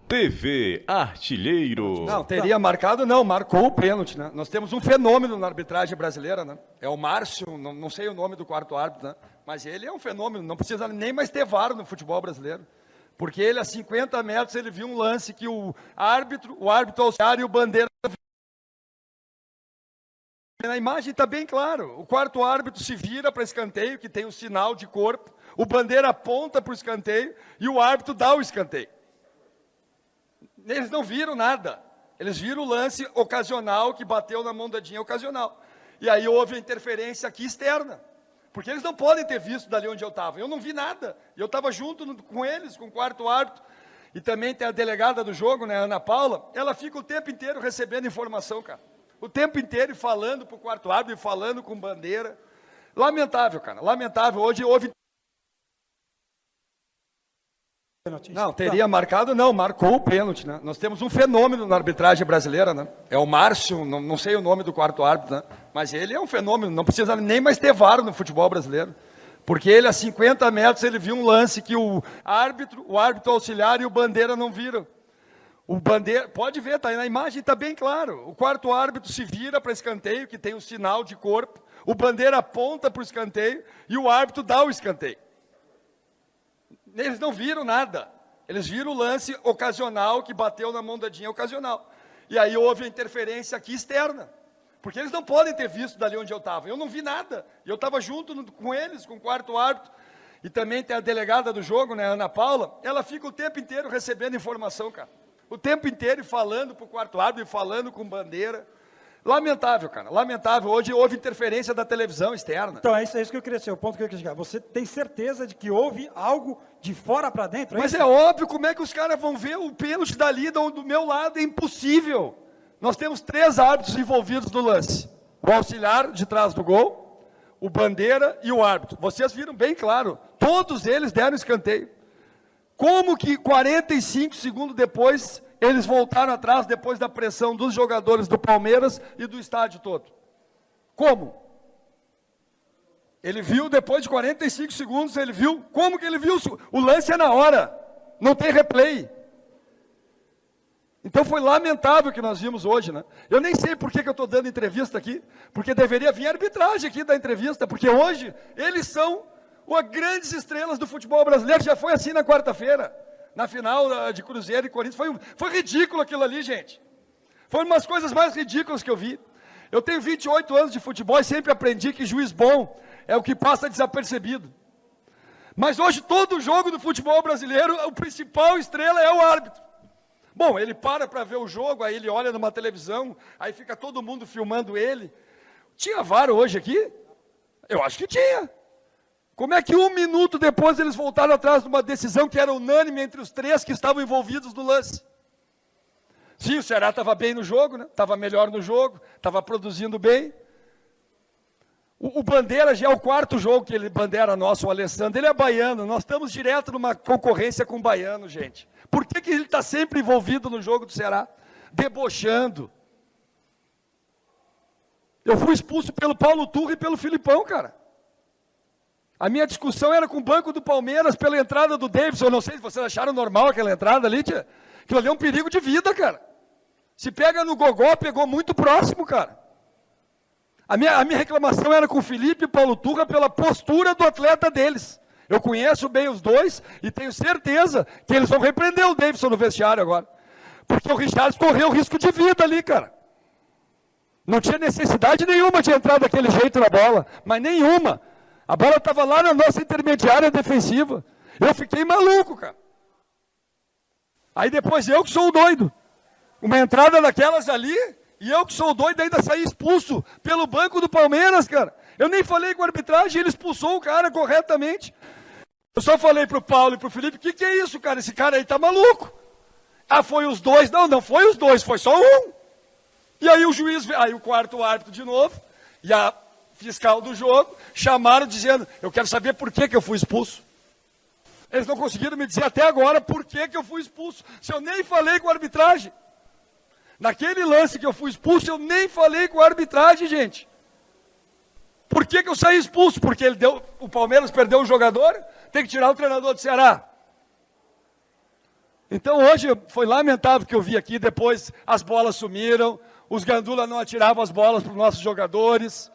TV Artilheiro. Não, teria marcado, não, marcou o pênalti, né? Nós temos um fenômeno na arbitragem brasileira, né? É o Márcio, não sei o nome do quarto árbitro, né? Mas ele é um fenômeno, não precisa nem mais ter VAR no futebol brasileiro. Porque ele, a 50 metros, ele viu um lance que o árbitro auxiliar e o bandeira... Na imagem está bem claro, o quarto árbitro se vira para escanteio, que tem o sinal de corpo, o bandeira aponta para o escanteio e o árbitro dá o escanteio. Eles não viram nada, eles viram o lance ocasional que bateu na mão da Dinha ocasional. E aí houve a interferência aqui externa, porque eles não podem ter visto dali onde eu estava. Eu não vi nada, eu estava junto com eles, com o quarto árbitro. E também tem a delegada do jogo, né, Ana Paula, ela fica o tempo inteiro recebendo informação, cara. O tempo inteiro falando para o quarto árbitro, e falando com bandeira. Lamentável, cara, lamentável. Hoje houve... Não, teria marcado, não, marcou o pênalti, né? Nós temos um fenômeno na arbitragem brasileira, né? É o Márcio, não sei o nome do quarto árbitro, né? Mas ele é um fenômeno, não precisa nem mais ter VAR no futebol brasileiro. Porque ele, a 50 metros, ele viu um lance que o árbitro auxiliar e o bandeira não viram. O bandeira, pode ver, tá aí na imagem, está bem claro. O quarto árbitro se vira para escanteio, que tem o sinal de corpo, o bandeira aponta para o escanteio e o árbitro dá o escanteio. Eles não viram nada, eles viram o lance ocasional que bateu na mão da Dinha ocasional. E aí houve a interferência aqui externa, porque eles não podem ter visto dali onde eu estava. Eu não vi nada, eu estava junto com eles, com o quarto árbitro. E também tem a delegada do jogo, né, Ana Paula, ela fica o tempo inteiro recebendo informação, cara. O tempo inteiro falando para o quarto árbitro e falando com bandeira. Lamentável, cara, lamentável. Hoje houve interferência da televisão externa. Então, é isso que eu queria ser, o ponto que eu queria chegar. Você tem certeza de que houve algo de fora para dentro? Mas é óbvio, como é que os caras vão ver o pênalti dali do meu lado? É impossível. Nós temos 3 árbitros envolvidos no lance. O auxiliar de trás do gol, o bandeira e o árbitro. Vocês viram bem claro, todos eles deram escanteio. Como que 45 segundos depois, eles voltaram atrás, depois da pressão dos jogadores do Palmeiras e do estádio todo? Como? Ele viu, depois de 45 segundos, ele viu. Como que ele viu? O lance é na hora, não tem replay. Então foi lamentável o que nós vimos hoje, né? Eu nem sei por que eu estou dando entrevista aqui, porque deveria vir a arbitragem aqui da entrevista, porque hoje eles são as grandes estrelas do futebol brasileiro. Já foi assim na quarta-feira, na final de Cruzeiro e Corinthians. Foi ridículo aquilo ali, gente. Foi uma das coisas mais ridículas que eu vi. Eu tenho 28 anos de futebol e sempre aprendi que juiz bom é o que passa desapercebido. Mas hoje todo jogo do futebol brasileiro, o principal estrela é o árbitro. Bom, ele para ver o jogo, aí ele olha numa televisão, aí fica todo mundo filmando ele. Tinha VAR hoje aqui? Eu acho que tinha. Como é que 1 minuto depois eles voltaram atrás de uma decisão que era unânime entre os 3 que estavam envolvidos no lance? Sim, o Ceará estava bem no jogo, né? Estava melhor no jogo, estava produzindo bem. O Bandeira já é o 4º jogo que ele bandeira nosso, o Alessandro. Ele é baiano, nós estamos direto numa concorrência com o baiano, gente. Por que ele está sempre envolvido no jogo do Ceará? Debochando. Eu fui expulso pelo Paulo Turra e pelo Filipão, cara. A minha discussão era com o banco do Palmeiras pela entrada do Davidson. Eu não sei se vocês acharam normal aquela entrada ali, tia. Aquilo ali é um perigo de vida, cara. Se pega no gogó, pegou muito próximo, cara. A minha reclamação era com o Felipe e Paulo Turra pela postura do atleta deles. Eu conheço bem os dois e tenho certeza que eles vão repreender o Davidson no vestiário agora. Porque o Richards correu risco de vida ali, cara. Não tinha necessidade nenhuma de entrar daquele jeito na bola, mas nenhuma. A bola estava lá na nossa intermediária defensiva. Eu fiquei maluco, cara. Aí depois eu que sou o doido. Uma entrada daquelas ali, e eu que sou o doido ainda saí expulso pelo banco do Palmeiras, cara. Eu nem falei com a arbitragem, ele expulsou o cara corretamente. Eu só falei pro Paulo e pro Felipe, o que é isso, cara? Esse cara aí tá maluco. Ah, foi os dois? Não foi os dois, foi só um. E aí o juiz, aí o quarto árbitro de novo, e a fiscal do jogo, chamaram dizendo, eu quero saber por que eu fui expulso. Eles não conseguiram me dizer até agora por que eu fui expulso, se eu nem falei com a arbitragem. Naquele lance que eu fui expulso, eu nem falei com a arbitragem, gente. Por que eu saí expulso? Porque o Palmeiras perdeu o jogador, tem que tirar o treinador do Ceará. Então hoje foi lamentável que eu vi aqui, depois as bolas sumiram, os Gandula não atiravam as bolas para os nossos jogadores,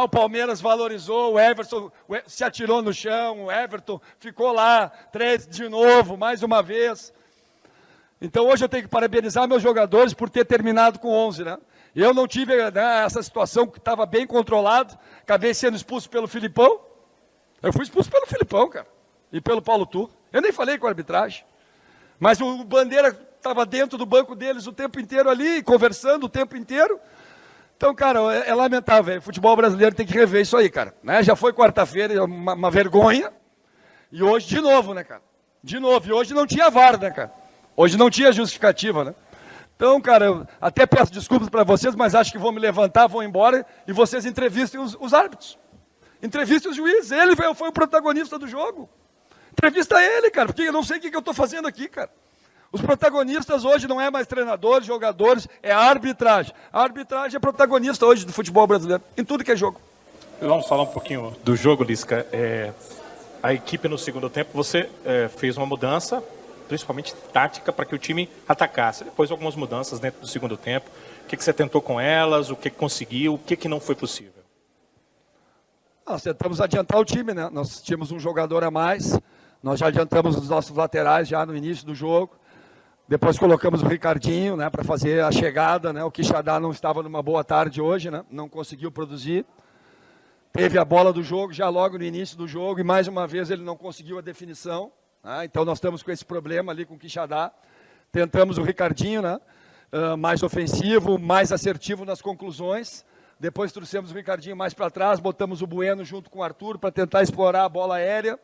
o Palmeiras valorizou, o Everton se atirou no chão, o Everton ficou lá, 3 de novo, mais uma vez. Então hoje eu tenho que parabenizar meus jogadores por ter terminado com 11, né? Eu não tive essa situação que estava bem controlado, acabei sendo expulso pelo Filipão. Eu fui expulso pelo Filipão, cara, e pelo Paulo Turra. Eu nem falei com a arbitragem. Mas o Bandeira estava dentro do banco deles o tempo inteiro ali, conversando o tempo inteiro. Então, cara, é lamentável. O futebol brasileiro tem que rever isso aí, cara. Né? Já foi quarta-feira, uma vergonha. E hoje de novo, né, cara? De novo. E hoje não tinha VAR, né, cara? Hoje não tinha justificativa, né? Então, cara, eu até peço desculpas para vocês, mas acho que vou me levantar, vou embora e vocês entrevistem os árbitros. Entrevistem os juízes. Ele foi o protagonista do jogo. Entrevista ele, cara, porque eu não sei o que eu estou fazendo aqui, cara. Os protagonistas hoje não é mais treinadores, jogadores, é a arbitragem. A arbitragem é protagonista hoje do futebol brasileiro, em tudo que é jogo. Vamos falar um pouquinho do jogo, Lisca. A equipe no segundo tempo, você fez uma mudança, principalmente tática, para que o time atacasse. Depois algumas mudanças dentro do segundo tempo. O que você tentou com elas, o que conseguiu, o que não foi possível? Nós tentamos adiantar o time, né? Nós tínhamos um jogador a mais, nós já adiantamos os nossos laterais já no início do jogo. Depois colocamos o Ricardinho, né, para fazer a chegada, né? O Quixadá não estava numa boa tarde hoje, né? Não conseguiu produzir. Teve a bola do jogo já logo no início do jogo e mais uma vez ele não conseguiu a definição. Né? Então nós estamos com esse problema ali com o Quixadá. Tentamos o Ricardinho, né? Mais ofensivo, mais assertivo nas conclusões. Depois trouxemos o Ricardinho mais para trás, botamos o Bueno junto com o Arthur para tentar explorar a bola aérea.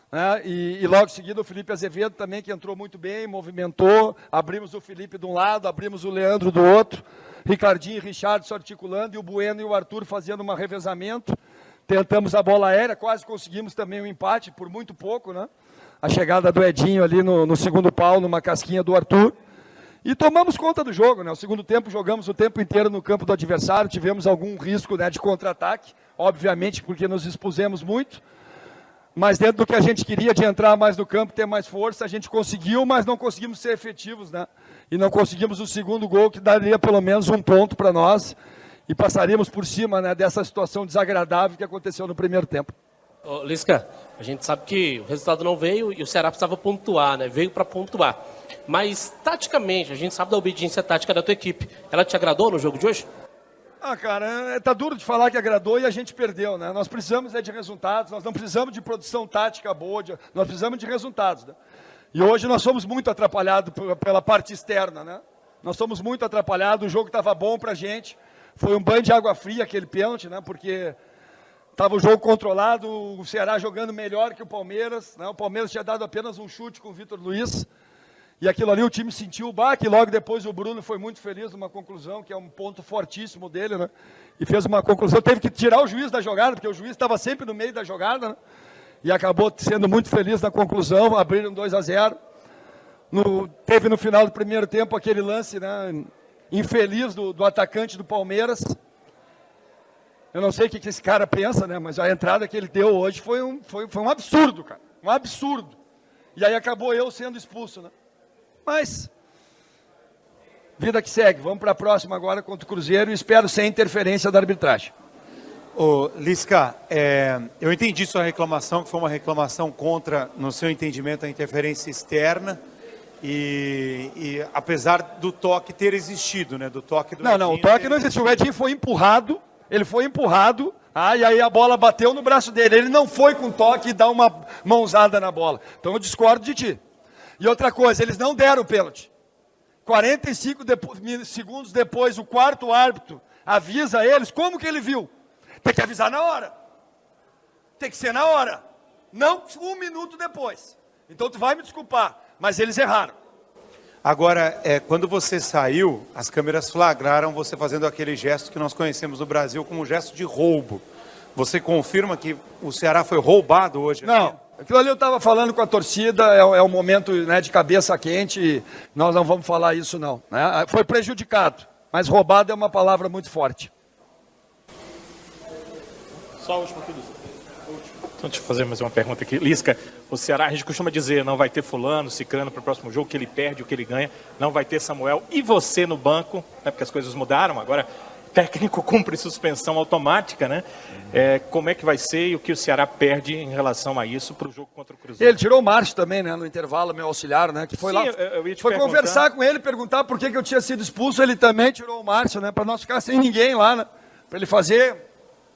Né? E logo em seguida o Felipe Azevedo também, que entrou muito bem, movimentou. Abrimos o Felipe de um lado, abrimos o Leandro do outro. Ricardinho e Richardson articulando e o Bueno e o Arthur fazendo um revezamento. Tentamos a bola aérea, quase conseguimos também um empate, por muito pouco, né? A chegada do Edinho ali no segundo pau, numa casquinha do Arthur. E tomamos conta do jogo, né? O segundo tempo jogamos o tempo inteiro no campo do adversário, tivemos algum risco, né, de contra-ataque, obviamente porque nos expusemos muito, mas dentro do que a gente queria de entrar mais no campo, ter mais força, a gente conseguiu, mas não conseguimos ser efetivos, né? E não conseguimos o segundo gol, que daria pelo menos um ponto para nós, e passaríamos por cima, né, dessa situação desagradável que aconteceu no primeiro tempo. Ô, Lisca, a gente sabe que o resultado não veio e o Ceará precisava pontuar, né? Veio para pontuar. Mas, taticamente, a gente sabe da obediência tática da tua equipe. Ela te agradou no jogo de hoje? Ah, cara, tá duro de falar que agradou e a gente perdeu, né? Nós precisamos de resultados, nós não precisamos de produção tática boa, nós precisamos de resultados, né? E hoje nós somos muito atrapalhados pela parte externa, né? Nós somos muito atrapalhados, o jogo estava bom pra gente, foi um banho de água fria aquele pênalti, né? Porque estava o jogo controlado, o Ceará jogando melhor que o Palmeiras, né? O Palmeiras tinha dado apenas um chute com o Vitor Luiz, e aquilo ali o time sentiu o baque, e logo depois o Bruno foi muito feliz numa conclusão, que é um ponto fortíssimo dele, né? E fez uma conclusão, teve que tirar o juiz da jogada, porque o juiz estava sempre no meio da jogada, né? E acabou sendo muito feliz na conclusão, abriram 2-0. Teve no final do primeiro tempo aquele lance, né, infeliz do atacante do Palmeiras. Eu não sei o que esse cara pensa, né, mas a entrada que ele deu hoje foi um absurdo, cara, um absurdo. E aí acabou eu sendo expulso, né? Mas, vida que segue, vamos para a próxima agora contra o Cruzeiro e espero sem interferência da arbitragem. Ô, Lisca, eu entendi sua reclamação, que foi uma reclamação contra, no seu entendimento, a interferência externa e apesar do toque ter existido, né, do toque do Edinho. Não, o toque não existiu, o Edinho foi empurrado, ele foi empurrado, e aí a bola bateu no braço dele, ele não foi com toque e dar uma mãozada na bola, então eu discordo de ti. E outra coisa, eles não deram o pênalti. 45 segundos depois, o quarto árbitro avisa eles, como que ele viu? Tem que avisar na hora. Tem que ser na hora. Não 1 minuto depois. Então tu vai me desculpar, mas eles erraram. Agora, quando você saiu, as câmeras flagraram você fazendo aquele gesto que nós conhecemos no Brasil como gesto de roubo. Você confirma que o Ceará foi roubado hoje? Não, aquilo ali eu estava falando com a torcida, é um momento, né, de cabeça quente, nós não vamos falar isso não. Né? Foi prejudicado, mas roubado é uma palavra muito forte. Só a última aqui, Luiz. Então, deixa eu fazer mais uma pergunta aqui. Lisca, o Ceará, a gente costuma dizer, não vai ter fulano, cicrano para o próximo jogo, que ele perde, o que ele ganha. Não vai ter Samuel e você no banco, né, porque as coisas mudaram. Agora, técnico cumpre suspensão automática, né? Como é que vai ser e o que o Ceará perde em relação a isso para o jogo contra o Cruzeiro? Ele tirou o Márcio também, né, no intervalo, meu auxiliar, né, que foi Sim, lá, eu ia te foi perguntar. conversar com ele, perguntar por que eu tinha sido expulso, ele também tirou o Márcio, né, para nós ficar sem ninguém lá, né, para ele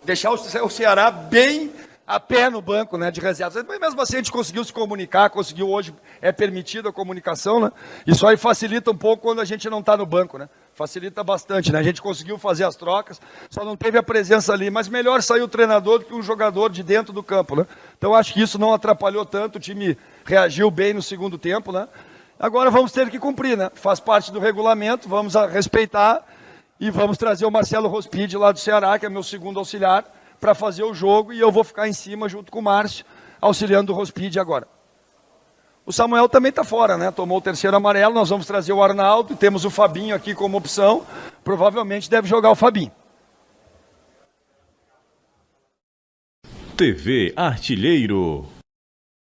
deixar o Ceará bem a pé no banco, né, de reservas. Mas mesmo assim a gente conseguiu se comunicar, hoje é permitida a comunicação, né, isso aí facilita um pouco quando a gente não está no banco, né, facilita bastante, né, a gente conseguiu fazer as trocas, só não teve a presença ali, mas melhor sair o treinador do que um jogador de dentro do campo, né, então acho que isso não atrapalhou tanto, o time reagiu bem no segundo tempo, né, agora vamos ter que cumprir, né, faz parte do regulamento, vamos respeitar e vamos trazer o Marcelo Rospide lá do Ceará, que é meu segundo auxiliar, para fazer o jogo, e eu vou ficar em cima junto com o Márcio, auxiliando o Rospide agora. O Samuel também está fora, né? Tomou o terceiro amarelo, nós vamos trazer o Arnaldo, temos o Fabinho aqui como opção, provavelmente deve jogar o Fabinho. TV Artilheiro.